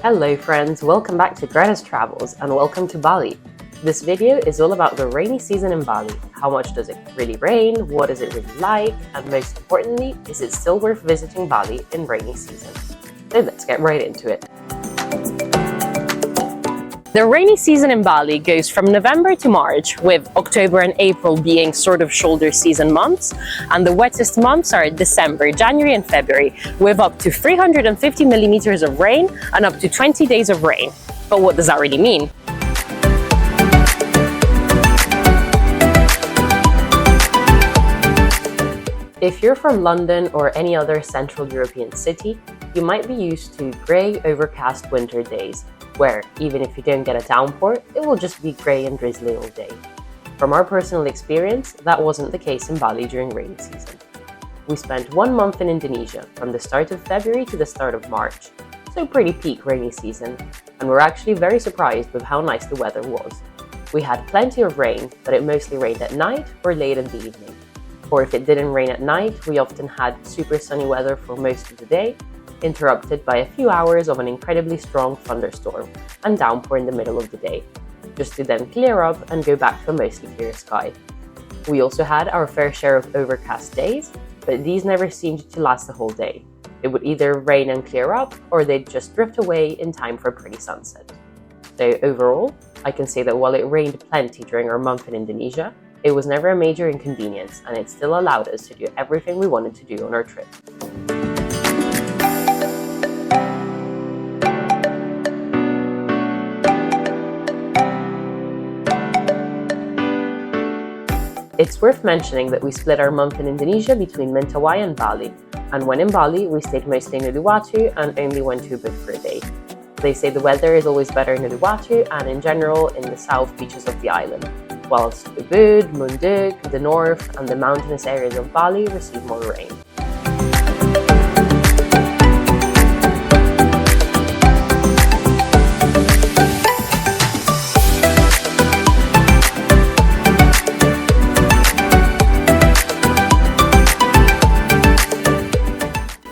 Hello friends, welcome back to Greta's Travels and welcome to Bali. This video is all about the rainy season in Bali. How much does it really rain? What is it really like? And most importantly, is it still worth visiting Bali in rainy season? So let's get right into it. The rainy season in Bali goes from November to March, with October and April being sort of shoulder season months, and the wettest months are December, January and February, with up to 350 millimeters of rain and up to 20 days of rain. But what does that really mean? If you're from London or any other Central European city, you might be used to grey, overcast winter days, where even if you don't get a downpour, it will just be grey and drizzly all day. From our personal experience, that wasn't the case in Bali during rainy season. We spent 1 month in Indonesia, from the start of February to the start of March, so pretty peak rainy season, and we're actually very surprised with how nice the weather was. We had plenty of rain, but it mostly rained at night or late in the evening. Or if it didn't rain at night, we often had super sunny weather for most of the day, interrupted by a few hours of an incredibly strong thunderstorm and downpour in the middle of the day, just to then clear up and go back to a mostly clear sky. We also had our fair share of overcast days, but these never seemed to last the whole day. It would either rain and clear up, or they'd just drift away in time for a pretty sunset. So overall, I can say that while it rained plenty during our month in Indonesia, it was never a major inconvenience, and it still allowed us to do everything we wanted to do on our trip. It's worth mentioning that we split our month in Indonesia between Mentawai and Bali, and when in Bali, we stayed mostly in Uluwatu and only went to Ubud for a day. They say the weather is always better in Uluwatu and in general in the south beaches of the island, whilst Ubud, Munduk, the north and the mountainous areas of Bali receive more rain.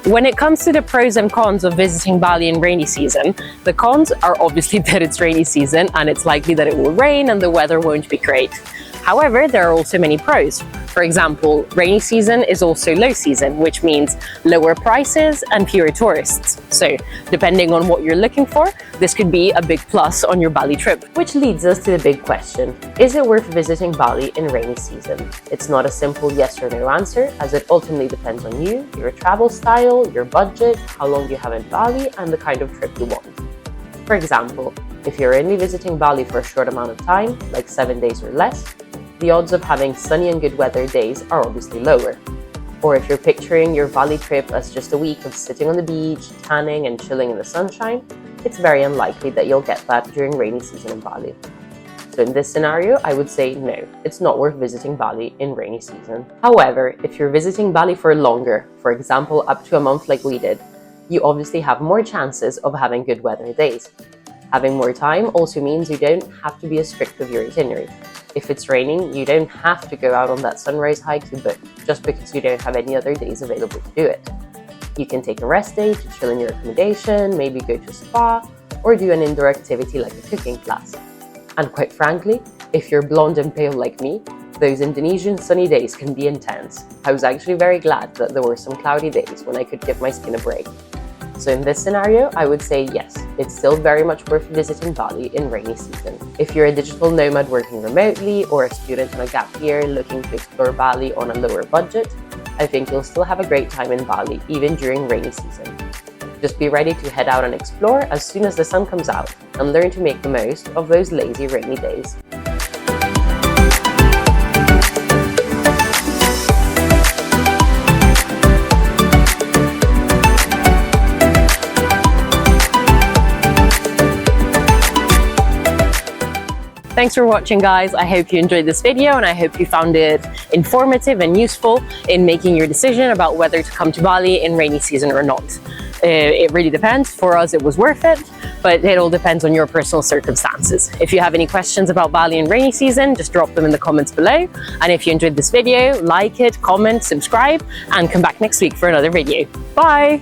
When it comes to the pros and cons of visiting Bali in rainy season, the cons are obviously that it's rainy season and it's likely that it will rain and the weather won't be great. However, there are also many pros. For example, rainy season is also low season, which means lower prices and fewer tourists. So, depending on what you're looking for, this could be a big plus on your Bali trip. Which leads us to the big question: is it worth visiting Bali in rainy season? It's not a simple yes or no answer, as it ultimately depends on you, your travel style, your budget, how long you have in Bali, and the kind of trip you want. For example, if you're only visiting Bali for a short amount of time, like 7 days or less, the odds of having sunny and good weather days are obviously lower. Or if you're picturing your Bali trip as just a week of sitting on the beach, tanning and chilling in the sunshine, it's very unlikely that you'll get that during rainy season in Bali. So in this scenario, I would say no, it's not worth visiting Bali in rainy season. However, if you're visiting Bali for longer, for example up to a month like we did, you obviously have more chances of having good weather days. Having more time also means you don't have to be as strict with your itinerary. If it's raining, you don't have to go out on that sunrise hike you booked just because you don't have any other days available to do it. You can take a rest day to chill in your accommodation, maybe go to a spa, or do an indoor activity like a cooking class. And quite frankly, if you're blonde and pale like me, those Indonesian sunny days can be intense. I was actually very glad that there were some cloudy days when I could give my skin a break. So in this scenario, I would say yes, it's still very much worth visiting Bali in rainy season. If you're a digital nomad working remotely or a student on a gap year looking to explore Bali on a lower budget, I think you'll still have a great time in Bali even during rainy season. Just be ready to head out and explore as soon as the sun comes out and learn to make the most of those lazy rainy days. Thanks for watching, guys. I hope you enjoyed this video and I hope you found it informative and useful in making your decision about whether to come to Bali in rainy season or not. It really depends. For us, it was worth it, but it all depends on your personal circumstances. If you have any questions about Bali in rainy season, just drop them in the comments below. And if you enjoyed this video, like it, comment, subscribe, and come back next week for another video. Bye!